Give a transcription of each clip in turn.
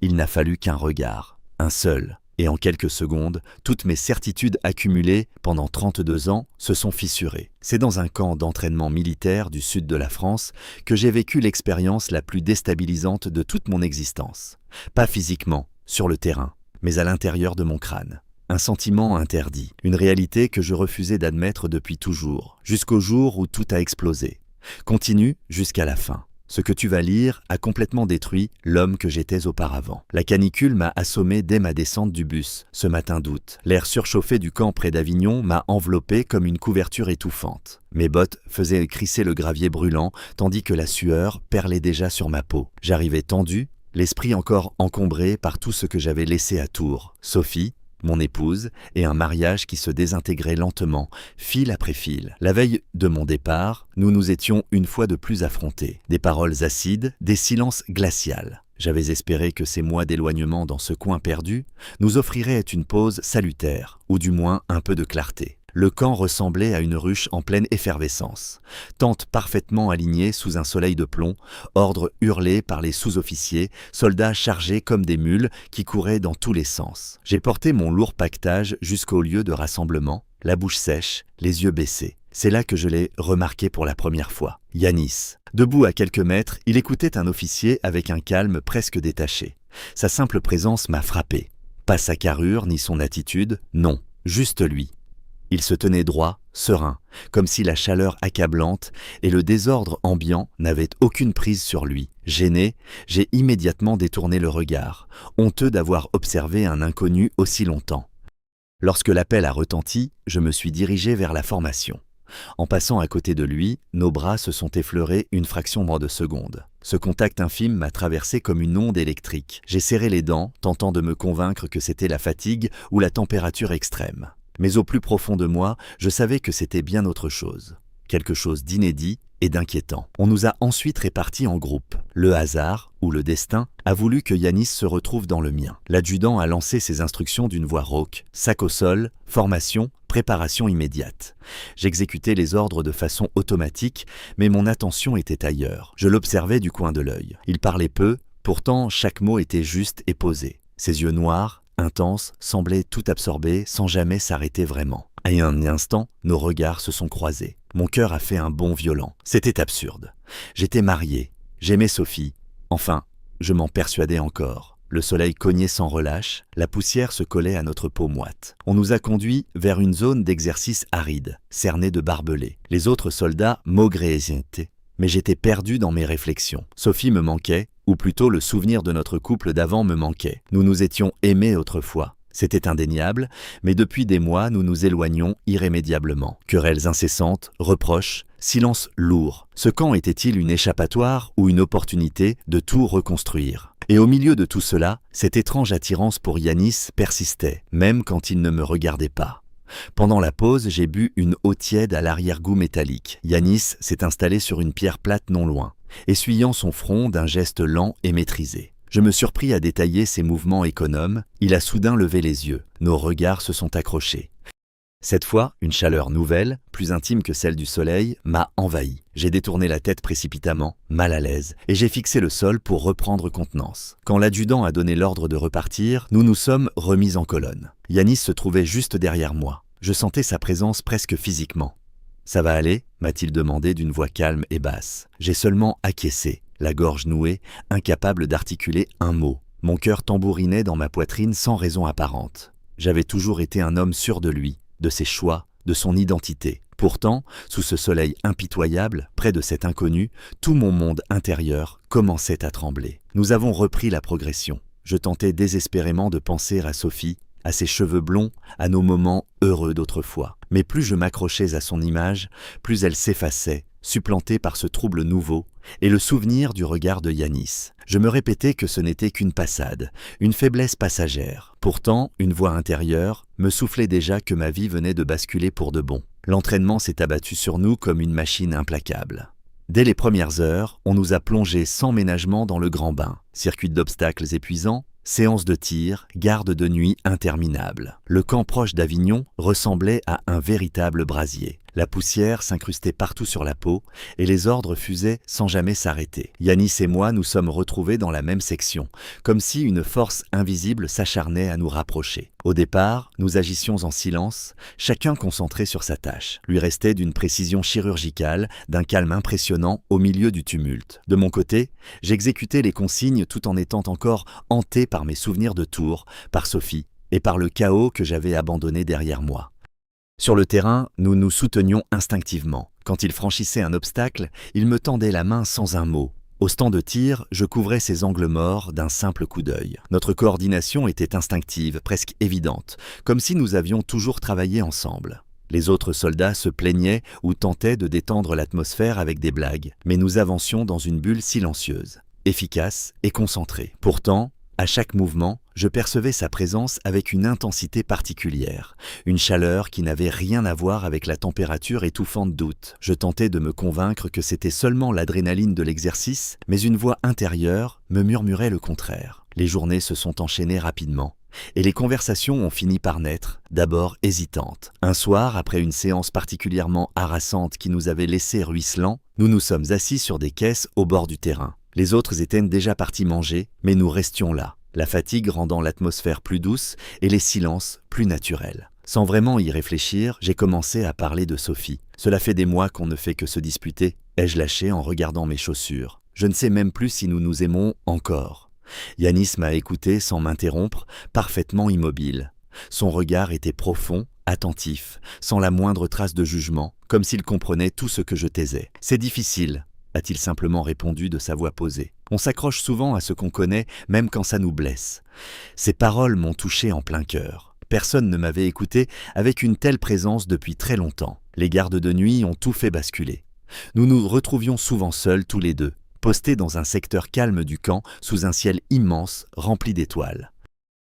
Il n'a fallu qu'un regard, un seul, et en quelques secondes, toutes mes certitudes accumulées pendant 32 ans se sont fissurées. C'est dans un camp d'entraînement militaire du sud de la France que j'ai vécu l'expérience la plus déstabilisante de toute mon existence. Pas physiquement, sur le terrain, mais à l'intérieur de mon crâne. Un sentiment interdit, une réalité que je refusais d'admettre depuis toujours, jusqu'au jour où tout a explosé. Continue jusqu'à la fin. Ce que tu vas lire a complètement détruit l'homme que j'étais auparavant. La canicule m'a assommé dès ma descente du bus, ce matin d'août. L'air surchauffé du camp près d'Avignon m'a enveloppé comme une couverture étouffante. Mes bottes faisaient crisser le gravier brûlant, tandis que la sueur perlait déjà sur ma peau. J'arrivais tendu, l'esprit encore encombré par tout ce que j'avais laissé à Tours. Sophie, mon épouse, et un mariage qui se désintégrait lentement, fil après fil. La veille de mon départ, nous nous étions une fois de plus affrontés. Des paroles acides, des silences glacials. J'avais espéré que ces mois d'éloignement dans ce coin perdu nous offriraient une pause salutaire, ou du moins un peu de clarté. Le camp ressemblait à une ruche en pleine effervescence. Tentes parfaitement alignées sous un soleil de plomb, ordres hurlés par les sous-officiers, soldats chargés comme des mules qui couraient dans tous les sens. J'ai porté mon lourd paquetage jusqu'au lieu de rassemblement, la bouche sèche, les yeux baissés. C'est là que je l'ai remarqué pour la première fois. Yanis. Debout à quelques mètres, il écoutait un officier avec un calme presque détaché. Sa simple présence m'a frappé. Pas sa carrure ni son attitude, non, juste lui. Il se tenait droit, serein, comme si la chaleur accablante et le désordre ambiant n'avaient aucune prise sur lui. Gêné, j'ai immédiatement détourné le regard, honteux d'avoir observé un inconnu aussi longtemps. Lorsque l'appel a retenti, je me suis dirigé vers la formation. En passant à côté de lui, nos bras se sont effleurés une fraction de seconde. Ce contact infime m'a traversé comme une onde électrique. J'ai serré les dents, tentant de me convaincre que c'était la fatigue ou la température extrême. Mais au plus profond de moi, je savais que c'était bien autre chose. Quelque chose d'inédit et d'inquiétant. On nous a ensuite répartis en groupes. Le hasard, ou le destin, a voulu que Yanis se retrouve dans le mien. L'adjudant a lancé ses instructions d'une voix rauque. Sac au sol, formation, préparation immédiate. J'exécutais les ordres de façon automatique, mais mon attention était ailleurs. Je l'observais du coin de l'œil. Il parlait peu, pourtant chaque mot était juste et posé. Ses yeux noirs, intense, semblait tout absorber sans jamais s'arrêter vraiment. À un instant, nos regards se sont croisés. Mon cœur a fait un bond violent. C'était absurde. J'étais marié, j'aimais Sophie. Enfin, je m'en persuadais encore. Le soleil cognait sans relâche, la poussière se collait à notre peau moite. On nous a conduits vers une zone d'exercice aride, cernée de barbelés. Les autres soldats maugréaient, mais j'étais perdu dans mes réflexions. Sophie me manquait, ou plutôt le souvenir de notre couple d'avant me manquait. Nous nous étions aimés autrefois. C'était indéniable, mais depuis des mois, nous nous éloignons irrémédiablement. Querelles incessantes, reproches, silence lourd. Ce camp était-il une échappatoire ou une opportunité de tout reconstruire? Et au milieu de tout cela, cette étrange attirance pour Yanis persistait, même quand il ne me regardait pas. Pendant la pause, j'ai bu une eau tiède à l'arrière-goût métallique. Yanis s'est installé sur une pierre plate non loin, essuyant son front d'un geste lent et maîtrisé. Je me surpris à détailler ses mouvements économes. Il a soudain levé les yeux. Nos regards se sont accrochés. Cette fois, une chaleur nouvelle, plus intime que celle du soleil, m'a envahi. J'ai détourné la tête précipitamment, mal à l'aise, et j'ai fixé le sol pour reprendre contenance. Quand l'adjudant a donné l'ordre de repartir, nous nous sommes remis en colonne. Yanis se trouvait juste derrière moi. Je sentais sa présence presque physiquement. « Ça va aller ?» m'a-t-il demandé d'une voix calme et basse. J'ai seulement acquiescé, la gorge nouée, incapable d'articuler un mot. Mon cœur tambourinait dans ma poitrine sans raison apparente. J'avais toujours été un homme sûr de lui, de ses choix, de son identité. Pourtant, sous ce soleil impitoyable, près de cet inconnu, tout mon monde intérieur commençait à trembler. Nous avons repris la progression. Je tentais désespérément de penser à Sophie, à ses cheveux blonds, à nos moments heureux d'autrefois. Mais plus je m'accrochais à son image, plus elle s'effaçait, supplantée par ce trouble nouveau, et le souvenir du regard de Yanis. Je me répétais que ce n'était qu'une passade, une faiblesse passagère. Pourtant, une voix intérieure me soufflait déjà que ma vie venait de basculer pour de bon. L'entraînement s'est abattu sur nous comme une machine implacable. Dès les premières heures, on nous a plongés sans ménagement dans le grand bain. Circuit d'obstacles épuisants, séances de tir, garde de nuit interminables. Le camp proche d'Avignon ressemblait à un véritable brasier. La poussière s'incrustait partout sur la peau et les ordres fusaient sans jamais s'arrêter. Yanis et moi nous sommes retrouvés dans la même section, comme si une force invisible s'acharnait à nous rapprocher. Au départ, nous agissions en silence, chacun concentré sur sa tâche. Lui restait d'une précision chirurgicale, d'un calme impressionnant au milieu du tumulte. De mon côté, j'exécutais les consignes tout en étant encore hanté par mes souvenirs de Tours, par Sophie et par le chaos que j'avais abandonné derrière moi. Sur le terrain, nous nous soutenions instinctivement. Quand il franchissait un obstacle, il me tendait la main sans un mot. Au stand de tir, je couvrais ses angles morts d'un simple coup d'œil. Notre coordination était instinctive, presque évidente, comme si nous avions toujours travaillé ensemble. Les autres soldats se plaignaient ou tentaient de détendre l'atmosphère avec des blagues, mais nous avancions dans une bulle silencieuse, efficace et concentrée. Pourtant, à chaque mouvement, je percevais sa présence avec une intensité particulière, une chaleur qui n'avait rien à voir avec la température étouffante d'août. Je tentais de me convaincre que c'était seulement l'adrénaline de l'exercice, mais une voix intérieure me murmurait le contraire. Les journées se sont enchaînées rapidement, et les conversations ont fini par naître, d'abord hésitantes. Un soir, après une séance particulièrement harassante qui nous avait laissés ruisselants, nous nous sommes assis sur des caisses au bord du terrain. Les autres étaient déjà partis manger, mais nous restions là, la fatigue rendant l'atmosphère plus douce et les silences plus naturels. Sans vraiment y réfléchir, j'ai commencé à parler de Sophie. Cela fait des mois qu'on ne fait que se disputer, ai-je lâché en regardant mes chaussures. Je ne sais même plus si nous nous aimons encore. Yanis m'a écouté sans m'interrompre, parfaitement immobile. Son regard était profond, attentif, sans la moindre trace de jugement, comme s'il comprenait tout ce que je taisais. « C'est difficile », a-t-il simplement répondu de sa voix posée. On s'accroche souvent à ce qu'on connaît, même quand ça nous blesse. Ces paroles m'ont touché en plein cœur. Personne ne m'avait écouté avec une telle présence depuis très longtemps. Les gardes de nuit ont tout fait basculer. Nous nous retrouvions souvent seuls tous les deux, postés dans un secteur calme du camp, sous un ciel immense, rempli d'étoiles.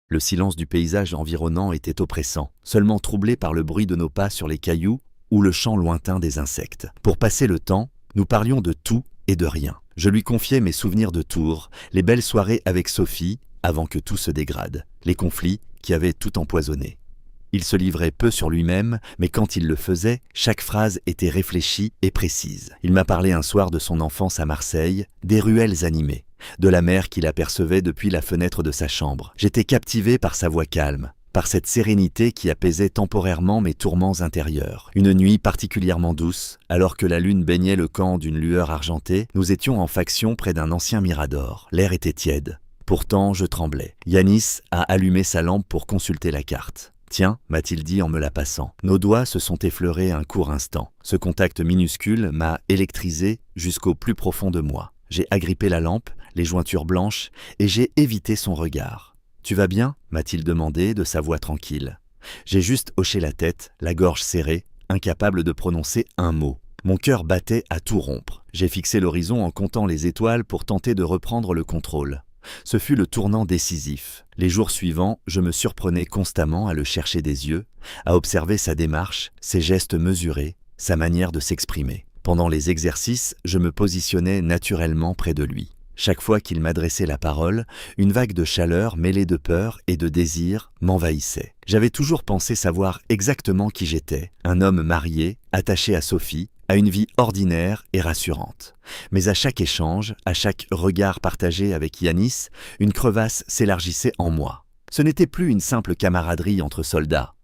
Le silence du paysage environnant était oppressant, seulement troublé par le bruit de nos pas sur les cailloux ou le chant lointain des insectes. Pour passer le temps, nous parlions de tout et de rien. Je lui confiais mes souvenirs de Tours, les belles soirées avec Sophie, avant que tout se dégrade, les conflits qui avaient tout empoisonné. Il se livrait peu sur lui-même, mais quand il le faisait, chaque phrase était réfléchie et précise. Il m'a parlé un soir de son enfance à Marseille, des ruelles animées, de la mer qu'il apercevait depuis la fenêtre de sa chambre. J'étais captivé par sa voix calme, par cette sérénité qui apaisait temporairement mes tourments intérieurs. Une nuit particulièrement douce, alors que la lune baignait le camp d'une lueur argentée, nous étions en faction près d'un ancien mirador. L'air était tiède. Pourtant, je tremblais. Yanis a allumé sa lampe pour consulter la carte. « Tiens », m'a-t-il dit en me la passant. Nos doigts se sont effleurés un court instant. Ce contact minuscule m'a électrisé jusqu'au plus profond de moi. J'ai agrippé la lampe, les jointures blanches, et j'ai évité son regard. « Tu vas bien ?» m'a-t-il demandé de sa voix tranquille. J'ai juste hoché la tête, la gorge serrée, incapable de prononcer un mot. Mon cœur battait à tout rompre. J'ai fixé l'horizon en comptant les étoiles pour tenter de reprendre le contrôle. Ce fut le tournant décisif. Les jours suivants, je me surprenais constamment à le chercher des yeux, à observer sa démarche, ses gestes mesurés, sa manière de s'exprimer. Pendant les exercices, je me positionnais naturellement près de lui. Chaque fois qu'il m'adressait la parole, une vague de chaleur mêlée de peur et de désir m'envahissait. J'avais toujours pensé savoir exactement qui j'étais, un homme marié, attaché à Sophie, à une vie ordinaire et rassurante. Mais à chaque échange, à chaque regard partagé avec Yanis, une crevasse s'élargissait en moi. Ce n'était plus une simple camaraderie entre soldats.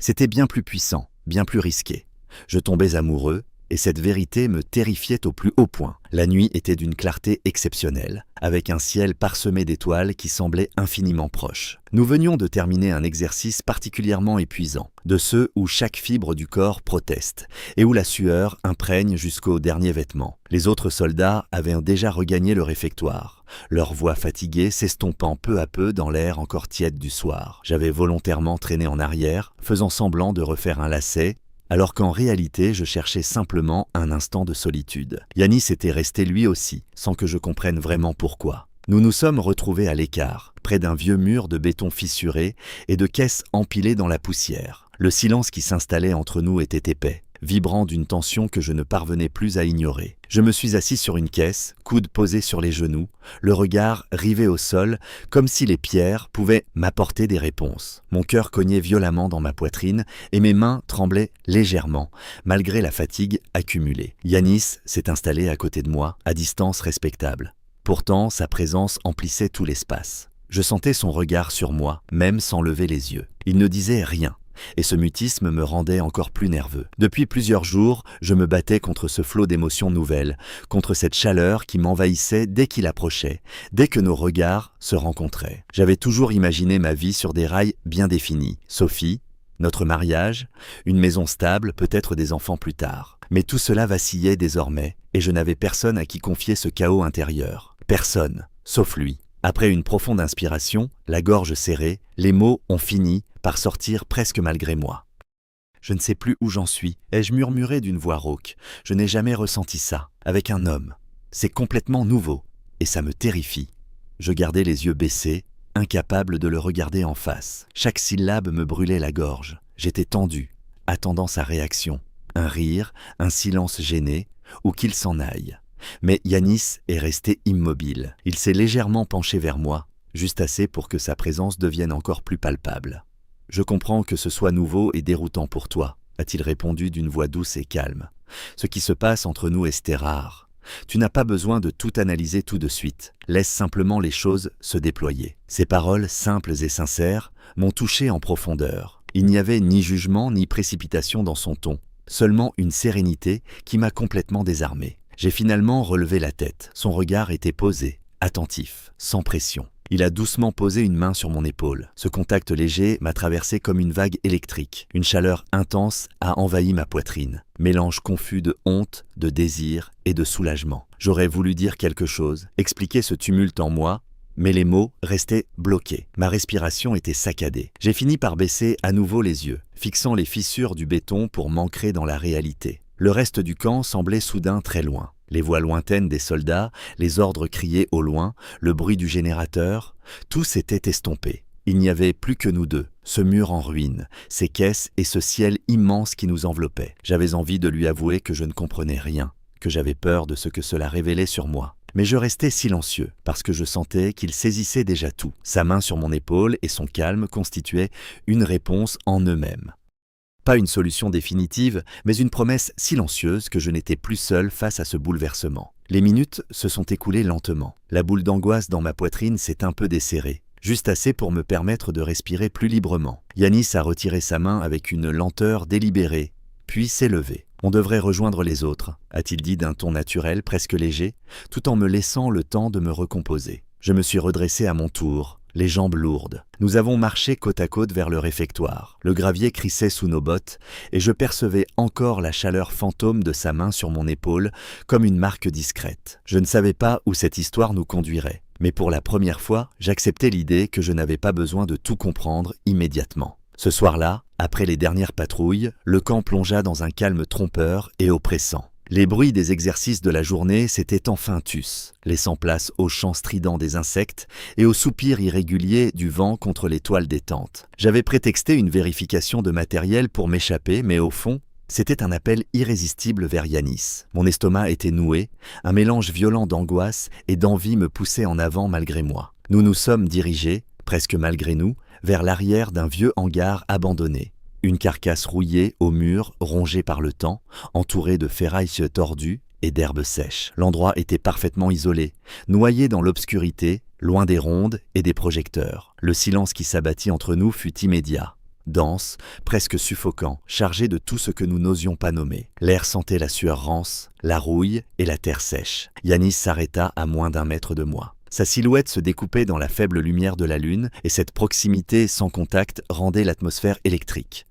C'était bien plus puissant, bien plus risqué. Je tombais amoureux, et cette vérité me terrifiait au plus haut point. La nuit était d'une clarté exceptionnelle, avec un ciel parsemé d'étoiles qui semblait infiniment proche. Nous venions de terminer un exercice particulièrement épuisant, de ceux où chaque fibre du corps proteste, et où la sueur imprègne jusqu'au dernier vêtement. Les autres soldats avaient déjà regagné le réfectoire, leur voix fatiguée s'estompant peu à peu dans l'air encore tiède du soir. J'avais volontairement traîné en arrière, faisant semblant de refaire un lacet, alors qu'en réalité, je cherchais simplement un instant de solitude. Yanis était resté lui aussi, sans que je comprenne vraiment pourquoi. Nous nous sommes retrouvés à l'écart, près d'un vieux mur de béton fissuré et de caisses empilées dans la poussière. Le silence qui s'installait entre nous était épais, vibrant d'une tension que je ne parvenais plus à ignorer. Je me suis assis sur une caisse, coude posé sur les genoux, le regard rivé au sol, comme si les pierres pouvaient m'apporter des réponses. Mon cœur cognait violemment dans ma poitrine et mes mains tremblaient légèrement, malgré la fatigue accumulée. Yanis s'est installé à côté de moi, à distance respectable. Pourtant, sa présence emplissait tout l'espace. Je sentais son regard sur moi, même sans lever les yeux. Il ne disait rien. Et ce mutisme me rendait encore plus nerveux. Depuis plusieurs jours, je me battais contre ce flot d'émotions nouvelles, contre cette chaleur qui m'envahissait dès qu'il approchait, dès que nos regards se rencontraient. J'avais toujours imaginé ma vie sur des rails bien définis. Sophie, notre mariage, une maison stable, peut-être des enfants plus tard. Mais tout cela vacillait désormais, et je n'avais personne à qui confier ce chaos intérieur. Personne, sauf lui. Après une profonde inspiration, la gorge serrée, les mots ont fini par sortir presque malgré moi. Je ne sais plus où j'en suis, ai-je murmuré d'une voix rauque. Je n'ai jamais ressenti ça, avec un homme. C'est complètement nouveau, et ça me terrifie. Je gardais les yeux baissés, incapable de le regarder en face. Chaque syllabe me brûlait la gorge. J'étais tendu, attendant sa réaction. Un rire, un silence gêné, ou qu'il s'en aille. Mais Yanis est resté immobile. Il s'est légèrement penché vers moi, juste assez pour que sa présence devienne encore plus palpable. « Je comprends que ce soit nouveau et déroutant pour toi », a-t-il répondu d'une voix douce et calme. « Ce qui se passe entre nous est rare. Tu n'as pas besoin de tout analyser tout de suite. Laisse simplement les choses se déployer. » Ces paroles, simples et sincères, m'ont touché en profondeur. Il n'y avait ni jugement ni précipitation dans son ton, seulement une sérénité qui m'a complètement désarmé. J'ai finalement relevé la tête. Son regard était posé, attentif, sans pression. Il a doucement posé une main sur mon épaule. Ce contact léger m'a traversé comme une vague électrique. Une chaleur intense a envahi ma poitrine. Mélange confus de honte, de désir et de soulagement. J'aurais voulu dire quelque chose, expliquer ce tumulte en moi, mais les mots restaient bloqués. Ma respiration était saccadée. J'ai fini par baisser à nouveau les yeux, fixant les fissures du béton pour m'ancrer dans la réalité. Le reste du camp semblait soudain très loin. Les voix lointaines des soldats, les ordres criés au loin, le bruit du générateur, tout s'était estompé. Il n'y avait plus que nous deux, ce mur en ruine, ces caisses et ce ciel immense qui nous enveloppait. J'avais envie de lui avouer que je ne comprenais rien, que j'avais peur de ce que cela révélait sur moi. Mais je restais silencieux, parce que je sentais qu'il saisissait déjà tout. Sa main sur mon épaule et son calme constituaient une réponse en eux-mêmes. Pas une solution définitive, mais une promesse silencieuse que je n'étais plus seul face à ce bouleversement. Les minutes se sont écoulées lentement. La boule d'angoisse dans ma poitrine s'est un peu desserrée, juste assez pour me permettre de respirer plus librement. Yanis a retiré sa main avec une lenteur délibérée, puis s'est levé. « On devrait rejoindre les autres », a-t-il dit d'un ton naturel, presque léger, tout en me laissant le temps de me recomposer. Je me suis redressé à mon tour, les jambes lourdes. Nous avons marché côte à côte vers le réfectoire. Le gravier crissait sous nos bottes et je percevais encore la chaleur fantôme de sa main sur mon épaule comme une marque discrète. Je ne savais pas où cette histoire nous conduirait, mais pour la première fois, j'acceptais l'idée que je n'avais pas besoin de tout comprendre immédiatement. Ce soir-là, après les dernières patrouilles, le camp plongea dans un calme trompeur et oppressant. Les bruits des exercices de la journée s'étaient enfin tus, laissant place aux chants stridents des insectes et aux soupirs irréguliers du vent contre les toiles des tentes. J'avais prétexté une vérification de matériel pour m'échapper, mais au fond, c'était un appel irrésistible vers Yanis. Mon estomac était noué, un mélange violent d'angoisse et d'envie me poussait en avant malgré moi. Nous nous sommes dirigés, presque malgré nous, vers l'arrière d'un vieux hangar abandonné. Une carcasse rouillée au mur, rongée par le temps, entourée de ferrailles tordues et d'herbes sèches. L'endroit était parfaitement isolé, noyé dans l'obscurité, loin des rondes et des projecteurs. Le silence qui s'abattit entre nous fut immédiat, dense, presque suffocant, chargé de tout ce que nous n'osions pas nommer. L'air sentait la sueur rance, la rouille et la terre sèche. Yanis s'arrêta à moins d'1 mètre de moi. Sa silhouette se découpait dans la faible lumière de la lune et cette proximité sans contact rendait l'atmosphère électrique.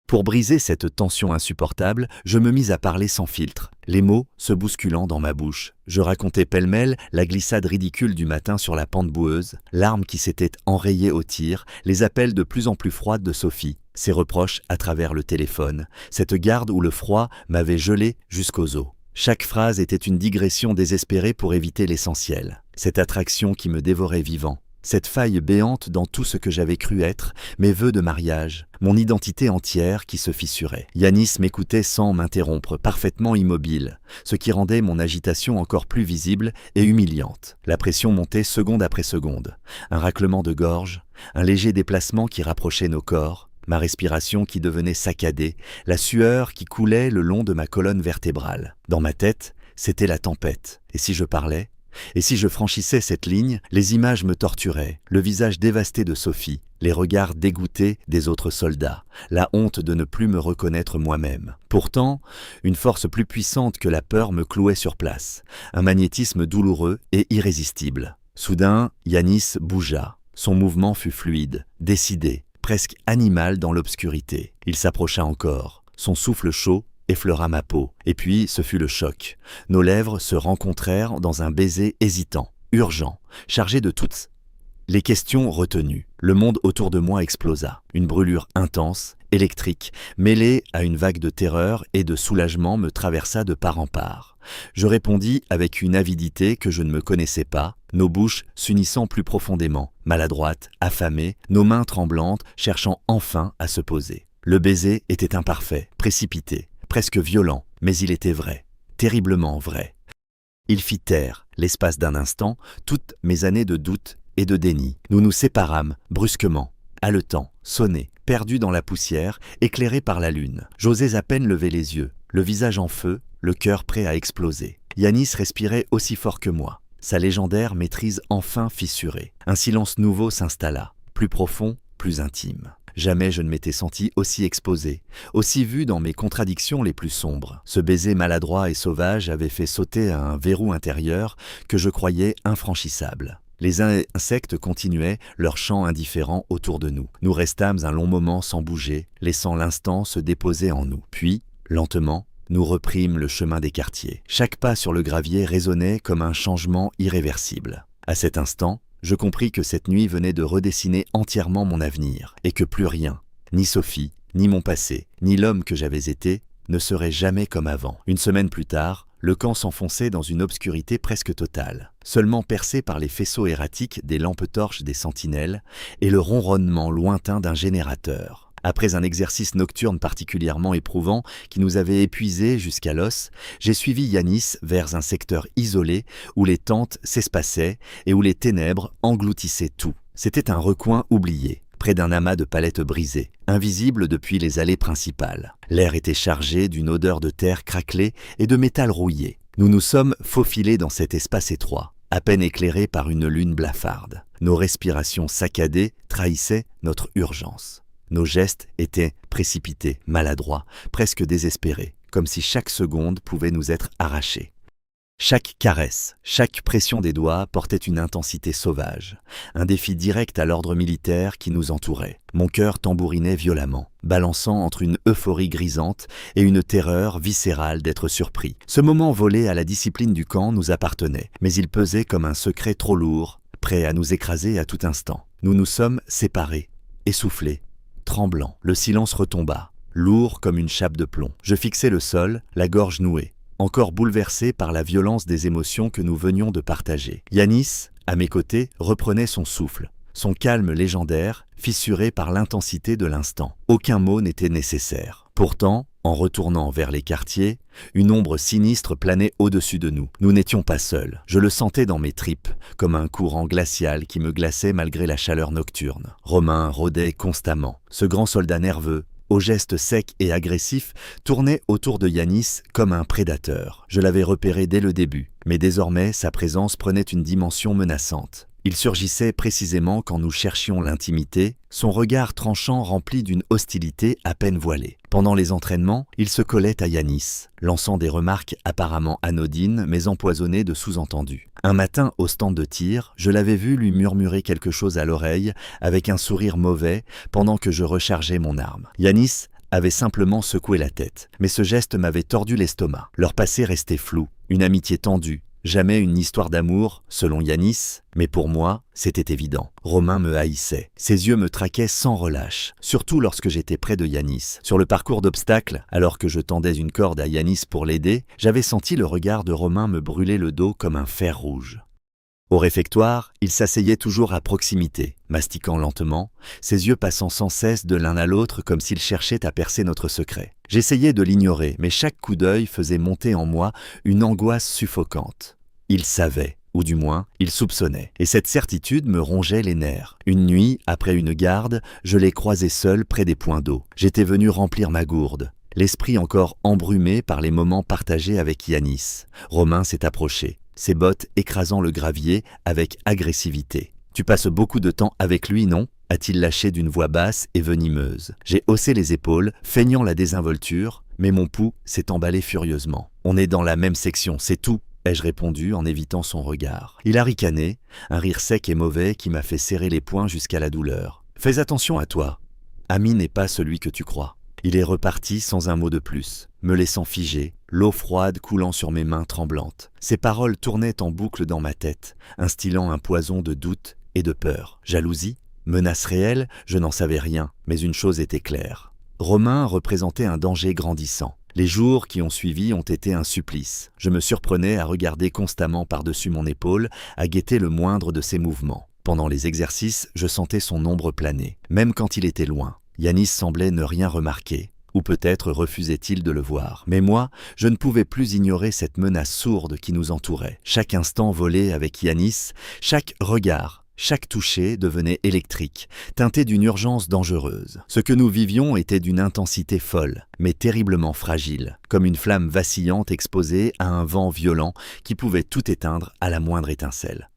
Pour briser cette tension insupportable, je me mis à parler sans filtre, les mots se bousculant dans ma bouche. Je racontais pêle-mêle la glissade ridicule du matin sur la pente boueuse, l'arme qui s'était enrayée au tir, les appels de plus en plus froides de Sophie, ses reproches à travers le téléphone, cette garde où le froid m'avait gelé jusqu'aux os. Chaque phrase était une digression désespérée pour éviter l'essentiel, cette attraction qui me dévorait vivant. cette faille béante dans tout ce que j'avais cru être, mes vœux de mariage, mon identité entière qui se fissurait. Yanis m'écoutait sans m'interrompre, parfaitement immobile, ce qui rendait mon agitation encore plus visible et humiliante. La pression montait seconde après seconde, un raclement de gorge, un léger déplacement qui rapprochait nos corps, ma respiration qui devenait saccadée, la sueur qui coulait le long de ma colonne vertébrale. Dans ma tête, c'était la tempête, et si je parlais ? Et si je franchissais cette ligne, les images me torturaient, le visage dévasté de Sophie, les regards dégoûtés des autres soldats, la honte de ne plus me reconnaître moi-même. Pourtant, une force plus puissante que la peur me clouait sur place, un magnétisme douloureux et irrésistible. Soudain, Yanis bougea. Son mouvement fut fluide, décidé, presque animal dans l'obscurité. Il s'approcha encore, son souffle chaud effleura ma peau, et puis ce fut le choc. Nos lèvres se rencontrèrent dans un baiser hésitant, urgent, chargé de toutes les questions retenues. Le monde autour de moi explosa. Une brûlure intense, électrique, mêlée à une vague de terreur et de soulagement me traversa de part en part. Je répondis avec une avidité que je ne me connaissais pas, nos bouches s'unissant plus profondément, maladroites, affamées, nos mains tremblantes, cherchant enfin à se poser. Le baiser était imparfait, précipité, presque violent, mais il était vrai, terriblement vrai. Il fit taire, l'espace d'un instant, toutes mes années de doute et de déni. Nous nous séparâmes, brusquement, haletants, sonnés, perdus dans la poussière, éclairés par la lune. J'osais à peine lever les yeux, le visage en feu, le cœur prêt à exploser. Yanis respirait aussi fort que moi. Sa légendaire maîtrise enfin fissurée. Un silence nouveau s'installa, plus profond, plus intime. Jamais je ne m'étais senti aussi exposé, aussi vu dans mes contradictions les plus sombres. Ce baiser maladroit et sauvage avait fait sauter un verrou intérieur que je croyais infranchissable. Les insectes continuaient leur chant indifférent autour de nous. Nous restâmes un long moment sans bouger, laissant l'instant se déposer en nous. Puis, lentement, nous reprîmes le chemin des quartiers. Chaque pas sur le gravier résonnait comme un changement irréversible. À cet instant, je compris que cette nuit venait de redessiner entièrement mon avenir, et que plus rien, ni Sophie, ni mon passé, ni l'homme que j'avais été, ne serait jamais comme avant. Une semaine plus tard, le camp s'enfonçait dans une obscurité presque totale, seulement percée par les faisceaux erratiques des lampes torches des sentinelles et le ronronnement lointain d'un générateur. Après un exercice nocturne particulièrement éprouvant qui nous avait épuisés jusqu'à l'os, j'ai suivi Yanis vers un secteur isolé où les tentes s'espaçaient et où les ténèbres engloutissaient tout. C'était un recoin oublié, près d'un amas de palettes brisées, invisible depuis les allées principales. L'air était chargé d'une odeur de terre craquelée et de métal rouillé. Nous nous sommes faufilés dans cet espace étroit, à peine éclairé par une lune blafarde. Nos respirations saccadées trahissaient notre urgence. Nos gestes étaient précipités, maladroits, presque désespérés, comme si chaque seconde pouvait nous être arrachée. Chaque caresse, chaque pression des doigts portait une intensité sauvage, un défi direct à l'ordre militaire qui nous entourait. Mon cœur tambourinait violemment, balançant entre une euphorie grisante et une terreur viscérale d'être surpris. Ce moment volé à la discipline du camp nous appartenait, mais il pesait comme un secret trop lourd, prêt à nous écraser à tout instant. Nous nous sommes séparés, essoufflés, tremblant. Le silence retomba, lourd comme une chape de plomb. Je fixais le sol, la gorge nouée, encore bouleversé par la violence des émotions que nous venions de partager. Yanis, à mes côtés, reprenait son souffle, son calme légendaire, fissuré par l'intensité de l'instant. Aucun mot n'était nécessaire. Pourtant, en retournant vers les quartiers, une ombre sinistre planait au-dessus de nous. Nous n'étions pas seuls. Je le sentais dans mes tripes, comme un courant glacial qui me glaçait malgré la chaleur nocturne. Romain rôdait constamment. Ce grand soldat nerveux, aux gestes secs et agressifs, tournait autour de Yanis comme un prédateur. Je l'avais repéré dès le début, mais désormais sa présence prenait une dimension menaçante. Il surgissait précisément quand nous cherchions l'intimité, son regard tranchant rempli d'une hostilité à peine voilée. Pendant les entraînements, il se collait à Yanis, lançant des remarques apparemment anodines mais empoisonnées de sous-entendus. Un matin, au stand de tir, je l'avais vu lui murmurer quelque chose à l'oreille avec un sourire mauvais pendant que je rechargeais mon arme. Yanis avait simplement secoué la tête, mais ce geste m'avait tordu l'estomac. Leur passé restait flou, une amitié tendue. Jamais une histoire d'amour, selon Yanis, mais pour moi, c'était évident. Romain me haïssait. Ses yeux me traquaient sans relâche, surtout lorsque j'étais près de Yanis. Sur le parcours d'obstacles, alors que je tendais une corde à Yanis pour l'aider, j'avais senti le regard de Romain me brûler le dos comme un fer rouge. Au réfectoire, il s'asseyait toujours à proximité, mastiquant lentement, ses yeux passant sans cesse de l'un à l'autre comme s'il cherchait à percer notre secret. J'essayais de l'ignorer, mais chaque coup d'œil faisait monter en moi une angoisse suffocante. Il savait, ou du moins, il soupçonnait, et cette certitude me rongeait les nerfs. Une nuit, après une garde, je l'ai croisé seul près des points d'eau. J'étais venu remplir ma gourde, l'esprit encore embrumé par les moments partagés avec Yanis. Romain s'est approché, ses bottes écrasant le gravier avec agressivité. « Tu passes beaucoup de temps avec lui, non ?» a-t-il lâché d'une voix basse et venimeuse. J'ai haussé les épaules, feignant la désinvolture, mais mon pouls s'est emballé furieusement. « On est dans la même section, c'est tout !» ai-je répondu en évitant son regard. Il a ricané, un rire sec et mauvais qui m'a fait serrer les poings jusqu'à la douleur. « Fais attention à toi. Ami n'est pas celui que tu crois. » Il est reparti sans un mot de plus, me laissant figé, l'eau froide coulant sur mes mains tremblantes. Ses paroles tournaient en boucle dans ma tête, instillant un poison de doute et de peur. Jalousie? Menace réelle? Je n'en savais rien, mais une chose était claire. Romain représentait un danger grandissant. Les jours qui ont suivi ont été un supplice. Je me surprenais à regarder constamment par-dessus mon épaule, à guetter le moindre de ses mouvements. Pendant les exercices, je sentais son ombre planer, même quand il était loin. Yanis semblait ne rien remarquer, ou peut-être refusait-il de le voir. Mais moi, je ne pouvais plus ignorer cette menace sourde qui nous entourait. Chaque instant volé avec Yanis, chaque regard, chaque toucher devenait électrique, teinté d'une urgence dangereuse. Ce que nous vivions était d'une intensité folle, mais terriblement fragile, comme une flamme vacillante exposée à un vent violent qui pouvait tout éteindre à la moindre étincelle.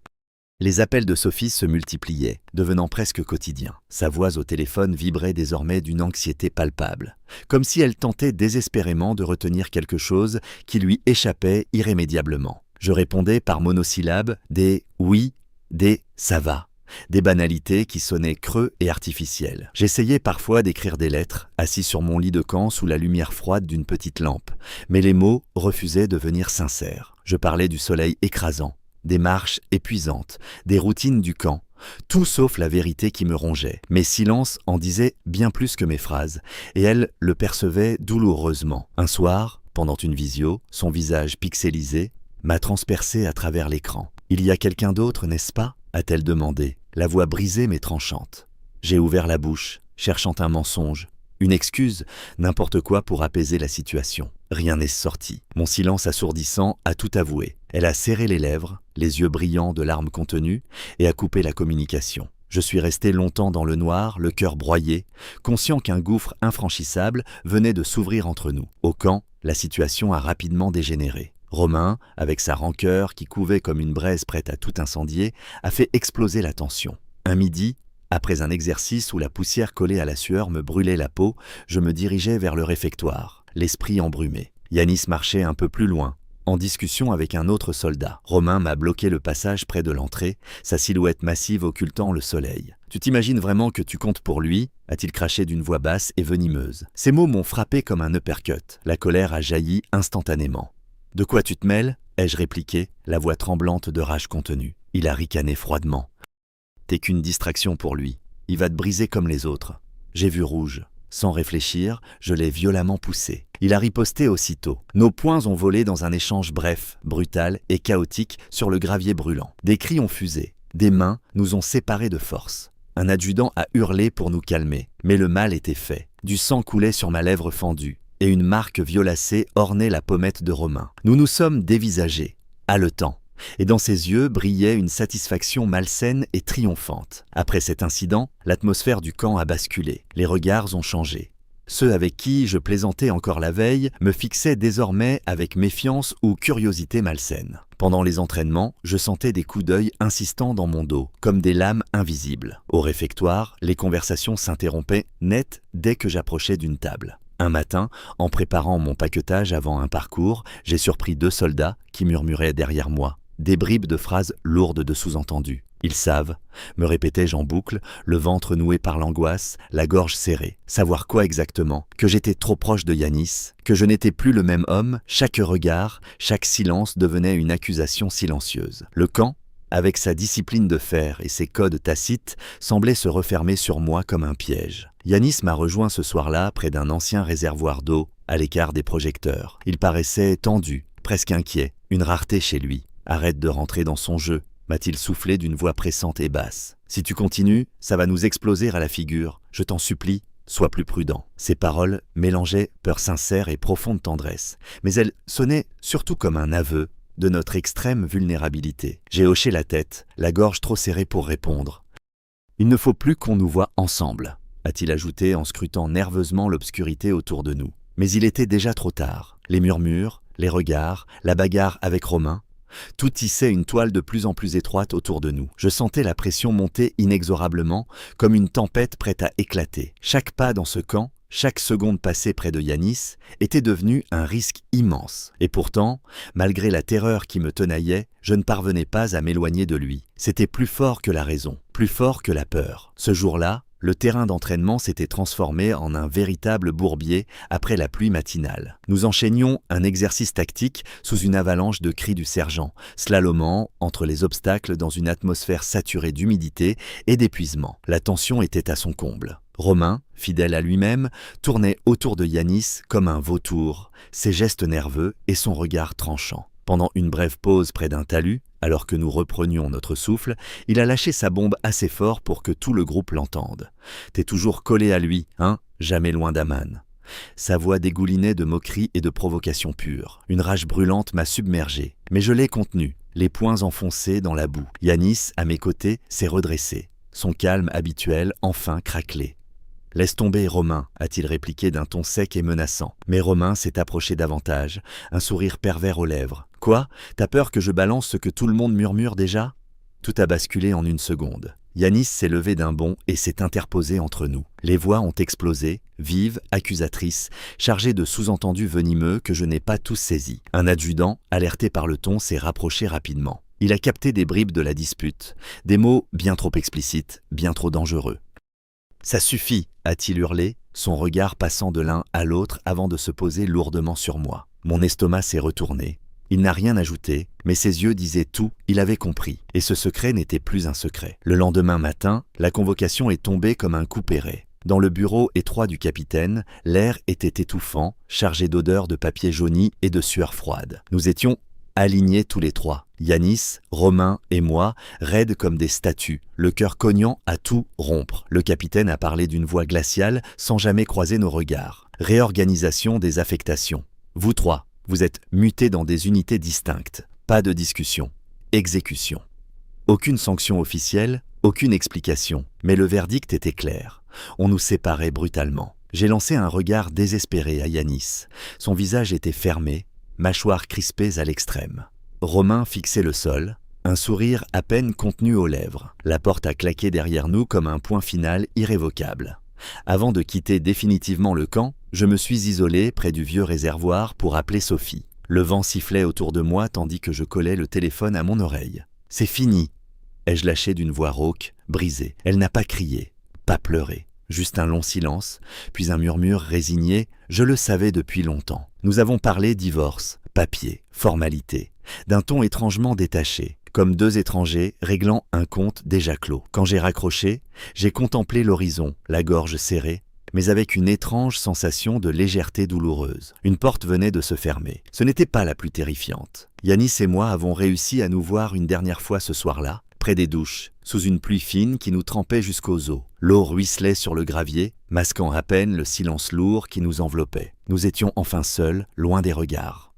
Les appels de Sophie se multipliaient, devenant presque quotidiens. Sa voix au téléphone vibrait désormais d'une anxiété palpable, comme si elle tentait désespérément de retenir quelque chose qui lui échappait irrémédiablement. Je répondais par monosyllabes des « oui », des « ça va », des banalités qui sonnaient creux et artificielles. J'essayais parfois d'écrire des lettres, assis sur mon lit de camp sous la lumière froide d'une petite lampe, mais les mots refusaient de venir sincères. Je parlais du soleil écrasant, des marches épuisantes, des routines du camp, tout sauf la vérité qui me rongeait. Mes silences en disaient bien plus que mes phrases, et elle le percevait douloureusement. Un soir, pendant une visio, son visage pixelisé m'a transpercé à travers l'écran. « Il y a quelqu'un d'autre, n'est-ce pas ?» a-t-elle demandé, la voix brisée mais tranchante. J'ai ouvert la bouche, cherchant un mensonge, une excuse, n'importe quoi pour apaiser la situation. Rien n'est sorti. Mon silence assourdissant a tout avoué. Elle a serré les lèvres, les yeux brillants de larmes contenues, et a coupé la communication. Je suis resté longtemps dans le noir, le cœur broyé, conscient qu'un gouffre infranchissable venait de s'ouvrir entre nous. Au camp, la situation a rapidement dégénéré. Romain, avec sa rancœur qui couvait comme une braise prête à tout incendier, a fait exploser la tension. Un midi, après un exercice où la poussière collée à la sueur me brûlait la peau, je me dirigeais vers le réfectoire, l'esprit embrumé. Yanis marchait un peu plus loin, en discussion avec un autre soldat. Romain m'a bloqué le passage près de l'entrée, sa silhouette massive occultant le soleil. « Tu t'imagines vraiment que tu comptes pour lui ?» a-t-il craché d'une voix basse et venimeuse. Ces mots m'ont frappé comme un uppercut. La colère a jailli instantanément. « De quoi tu te mêles ?» ai-je répliqué, la voix tremblante de rage contenue. Il a ricané froidement. « T'es qu'une distraction pour lui. Il va te briser comme les autres. » J'ai vu rouge. Sans réfléchir, je l'ai violemment poussé. Il a riposté aussitôt. Nos poings ont volé dans un échange bref, brutal et chaotique sur le gravier brûlant. Des cris ont fusé. Des mains nous ont séparés de force. Un adjudant a hurlé pour nous calmer, mais le mal était fait. Du sang coulait sur ma lèvre fendue, et une marque violacée ornait la pommette de Romain. Nous nous sommes dévisagés, haletants, et dans ses yeux brillait une satisfaction malsaine et triomphante. Après cet incident, l'atmosphère du camp a basculé. Les regards ont changé. Ceux avec qui je plaisantais encore la veille me fixaient désormais avec méfiance ou curiosité malsaine. Pendant les entraînements, je sentais des coups d'œil insistants dans mon dos, comme des lames invisibles. Au réfectoire, les conversations s'interrompaient net dès que j'approchais d'une table. Un matin, en préparant mon paquetage avant un parcours, j'ai surpris 2 soldats qui murmuraient derrière moi, des bribes de phrases lourdes de sous-entendus. Ils savent, me répétais-je en boucle, le ventre noué par l'angoisse, la gorge serrée. Savoir quoi exactement? Que j'étais trop proche de Yanis, que je n'étais plus le même homme, chaque regard, chaque silence devenait une accusation silencieuse. Le camp, avec sa discipline de fer et ses codes tacites, semblait se refermer sur moi comme un piège. Yanis m'a rejoint ce soir-là près d'un ancien réservoir d'eau, à l'écart des projecteurs. Il paraissait tendu, presque inquiet, une rareté chez lui. « Arrête de rentrer dans son jeu », m'a-t-il soufflé d'une voix pressante et basse. « Si tu continues, ça va nous exploser à la figure. Je t'en supplie, sois plus prudent. » Ces paroles mélangeaient peur sincère et profonde tendresse, mais elles sonnaient surtout comme un aveu de notre extrême vulnérabilité. J'ai hoché la tête, la gorge trop serrée pour répondre. « Il ne faut plus qu'on nous voie ensemble, » a-t-il ajouté en scrutant nerveusement l'obscurité autour de nous. Mais il était déjà trop tard. Les murmures, les regards, la bagarre avec Romain, tout tissait une toile de plus en plus étroite autour de nous. Je sentais la pression monter inexorablement, comme une tempête prête à éclater. Chaque pas dans ce camp, chaque seconde passée près de Yanis, était devenue un risque immense. Et pourtant, malgré la terreur qui me tenaillait, je ne parvenais pas à m'éloigner de lui. C'était plus fort que la raison, plus fort que la peur. Ce jour-là, le terrain d'entraînement s'était transformé en un véritable bourbier après la pluie matinale. Nous enchaînions un exercice tactique sous une avalanche de cris du sergent, slalomant entre les obstacles dans une atmosphère saturée d'humidité et d'épuisement. La tension était à son comble. Romain, fidèle à lui-même, tournait autour de Yanis comme un vautour, ses gestes nerveux et son regard tranchant. Pendant une brève pause près d'un talus, alors que nous reprenions notre souffle, il a lâché sa bombe assez fort pour que tout le groupe l'entende. « T'es toujours collé à lui, hein, jamais loin d'Aman. » Sa voix dégoulinait de moquerie et de provocation pure. Une rage brûlante m'a submergé, mais je l'ai contenu, les poings enfoncés dans la boue. Yanis, à mes côtés, s'est redressé, son calme habituel enfin craquelé. « Laisse tomber, Romain », a-t-il répliqué d'un ton sec et menaçant. Mais Romain s'est approché davantage, un sourire pervers aux lèvres. « Quoi ? T'as peur que je balance ce que tout le monde murmure déjà ?» Tout a basculé en une seconde. Yanis s'est levé d'un bond et s'est interposé entre nous. Les voix ont explosé, vives, accusatrices, chargées de sous-entendus venimeux que je n'ai pas tous saisis. Un adjudant, alerté par le ton, s'est rapproché rapidement. Il a capté des bribes de la dispute, des mots bien trop explicites, bien trop dangereux. « Ça suffit !» a-t-il hurlé, son regard passant de l'un à l'autre avant de se poser lourdement sur moi. Mon estomac s'est retourné. Il n'a rien ajouté, mais ses yeux disaient tout, il avait compris. Et ce secret n'était plus un secret. Le lendemain matin, la convocation est tombée comme un coup péré. Dans le bureau étroit du capitaine, l'air était étouffant, chargé d'odeurs de papier jauni et de sueur froide. Nous étions alignés tous les trois. Yanis, Romain et moi, raides comme des statues, le cœur cognant à tout rompre. Le capitaine a parlé d'une voix glaciale sans jamais croiser nos regards. Réorganisation des affectations. Vous trois, vous êtes mutés dans des unités distinctes. Pas de discussion. Exécution. Aucune sanction officielle, aucune explication, mais le verdict était clair. On nous séparait brutalement. J'ai lancé un regard désespéré à Yanis. Son visage était fermé, mâchoires crispées à l'extrême. Romain fixait le sol, un sourire à peine contenu aux lèvres. La porte a claqué derrière nous comme un point final irrévocable. Avant de quitter définitivement le camp, je me suis isolé près du vieux réservoir pour appeler Sophie. Le vent sifflait autour de moi tandis que je collais le téléphone à mon oreille. « C'est fini !» ai-je lâché d'une voix rauque, brisée. Elle n'a pas crié, pas pleuré. Juste un long silence, puis un murmure résigné. Je le savais depuis longtemps. Nous avons parlé divorce, papier, formalité, d'un ton étrangement détaché, comme deux étrangers réglant un compte déjà clos. Quand j'ai raccroché, j'ai contemplé l'horizon, la gorge serrée, mais avec une étrange sensation de légèreté douloureuse. Une porte venait de se fermer. Ce n'était pas la plus terrifiante. Yanis et moi avons réussi à nous voir une dernière fois ce soir-là, près des douches, sous une pluie fine qui nous trempait jusqu'aux os. L'eau ruisselait sur le gravier, masquant à peine le silence lourd qui nous enveloppait. Nous étions enfin seuls, loin des regards.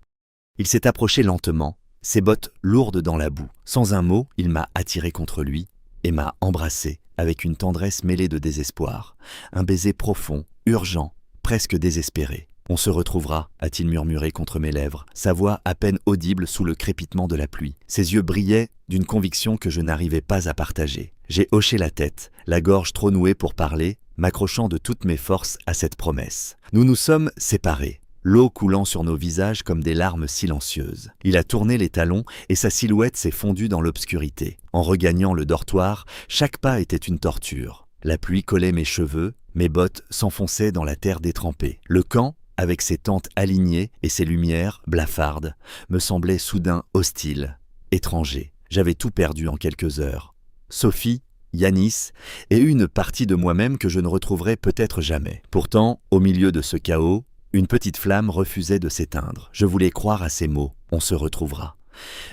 Il s'est approché lentement, ses bottes lourdes dans la boue. Sans un mot, il m'a attiré contre lui et m'a embrassé avec une tendresse mêlée de désespoir. Un baiser profond, urgent, presque désespéré. « On se retrouvera », a-t-il murmuré contre mes lèvres, sa voix à peine audible sous le crépitement de la pluie. Ses yeux brillaient d'une conviction que je n'arrivais pas à partager. J'ai hoché la tête, la gorge trop nouée pour parler, m'accrochant de toutes mes forces à cette promesse. Nous nous sommes séparés, l'eau coulant sur nos visages comme des larmes silencieuses. Il a tourné les talons et sa silhouette s'est fondue dans l'obscurité. En regagnant le dortoir, chaque pas était une torture. La pluie collait mes cheveux, mes bottes s'enfonçaient dans la terre détrempée. Le camp, avec ses tentes alignées et ses lumières blafardes, me semblait soudain hostile, étranger. J'avais tout perdu en quelques heures. Sophie, Yanis et une partie de moi-même que je ne retrouverai peut-être jamais. Pourtant, au milieu de ce chaos, une petite flamme refusait de s'éteindre. Je voulais croire à ces mots. On se retrouvera.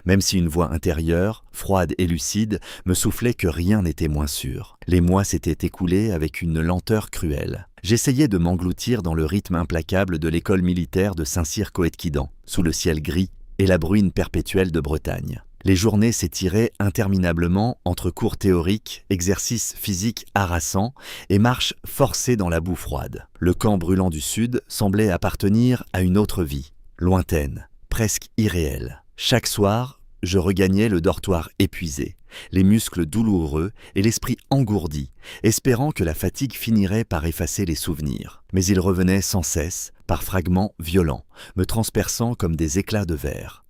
Même si une voix intérieure, froide et lucide, me soufflait que rien n'était moins sûr. Les mois s'étaient écoulés avec une lenteur cruelle. J'essayais de m'engloutir dans le rythme implacable de l'école militaire de Saint-Cyr-Coëtquidan, sous le ciel gris et la bruine perpétuelle de Bretagne. Les journées s'étiraient interminablement entre cours théoriques, exercices physiques harassants et marches forcées dans la boue froide. Le camp brûlant du Sud semblait appartenir à une autre vie, lointaine, presque irréelle. Chaque soir, je regagnais le dortoir épuisé, les muscles douloureux et l'esprit engourdi, espérant que la fatigue finirait par effacer les souvenirs. Mais ils revenaient sans cesse, par fragments violents, me transperçant comme des éclats de verre.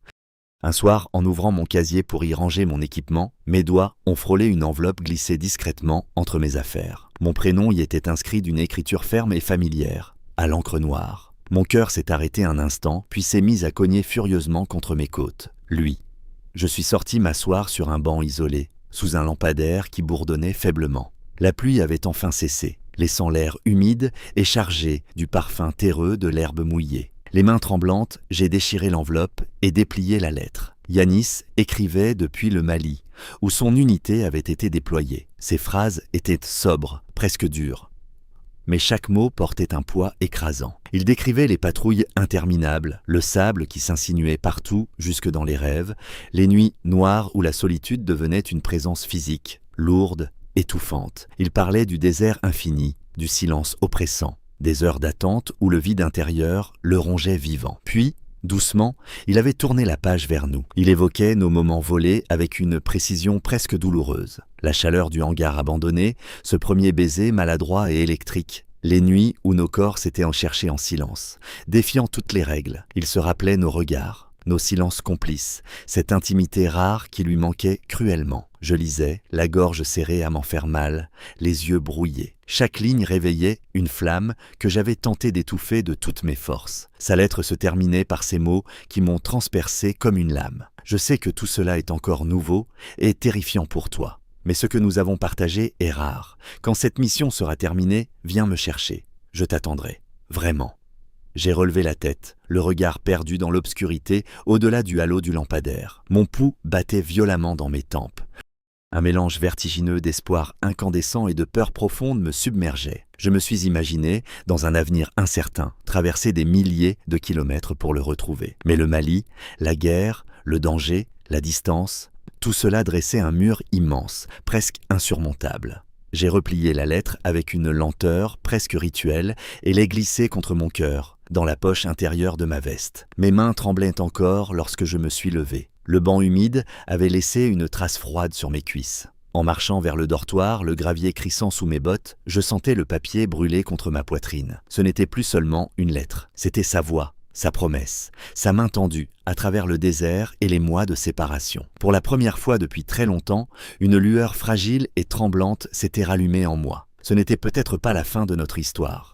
Un soir, en ouvrant mon casier pour y ranger mon équipement, mes doigts ont frôlé une enveloppe glissée discrètement entre mes affaires. Mon prénom y était inscrit d'une écriture ferme et familière, à l'encre noire. Mon cœur s'est arrêté un instant, puis s'est mis à cogner furieusement contre mes côtes. Lui. Je suis sorti m'asseoir sur un banc isolé, sous un lampadaire qui bourdonnait faiblement. La pluie avait enfin cessé, laissant l'air humide et chargé du parfum terreux de l'herbe mouillée. Les mains tremblantes, j'ai déchiré l'enveloppe et déplié la lettre. Yanis écrivait depuis le Mali, où son unité avait été déployée. Ses phrases étaient sobres, presque dures. Mais chaque mot portait un poids écrasant. Il décrivait les patrouilles interminables, le sable qui s'insinuait partout, jusque dans les rêves, les nuits noires où la solitude devenait une présence physique, lourde, étouffante. Il parlait du désert infini, du silence oppressant, des heures d'attente où le vide intérieur le rongeait vivant. Puis, doucement, il avait tourné la page vers nous. Il évoquait nos moments volés avec une précision presque douloureuse. La chaleur du hangar abandonné, ce premier baiser maladroit et électrique, les nuits où nos corps s'étaient encherchés en silence, défiant toutes les règles. Il se rappelait nos regards, nos silences complices, cette intimité rare qui lui manquait cruellement. Je lisais, la gorge serrée à m'en faire mal, les yeux brouillés. Chaque ligne réveillait une flamme que j'avais tenté d'étouffer de toutes mes forces. Sa lettre se terminait par ces mots qui m'ont transpercé comme une lame. Je sais que tout cela est encore nouveau et terrifiant pour toi. Mais ce que nous avons partagé est rare. Quand cette mission sera terminée, viens me chercher. Je t'attendrai. Vraiment. J'ai relevé la tête, le regard perdu dans l'obscurité, au-delà du halo du lampadaire. Mon pouls battait violemment dans mes tempes. Un mélange vertigineux d'espoir incandescent et de peur profonde me submergeait. Je me suis imaginé, dans un avenir incertain, traverser des milliers de kilomètres pour le retrouver. Mais le Mali, la guerre, le danger, la distance, tout cela dressait un mur immense, presque insurmontable. J'ai replié la lettre avec une lenteur presque rituelle et l'ai glissée contre mon cœur, dans la poche intérieure de ma veste. Mes mains tremblaient encore lorsque je me suis levé. Le banc humide avait laissé une trace froide sur mes cuisses. En marchant vers le dortoir, le gravier crissant sous mes bottes, je sentais le papier brûler contre ma poitrine. Ce n'était plus seulement une lettre, c'était sa voix, sa promesse, sa main tendue à travers le désert et les mois de séparation. Pour la première fois depuis très longtemps, une lueur fragile et tremblante s'était rallumée en moi. Ce n'était peut-être pas la fin de notre histoire.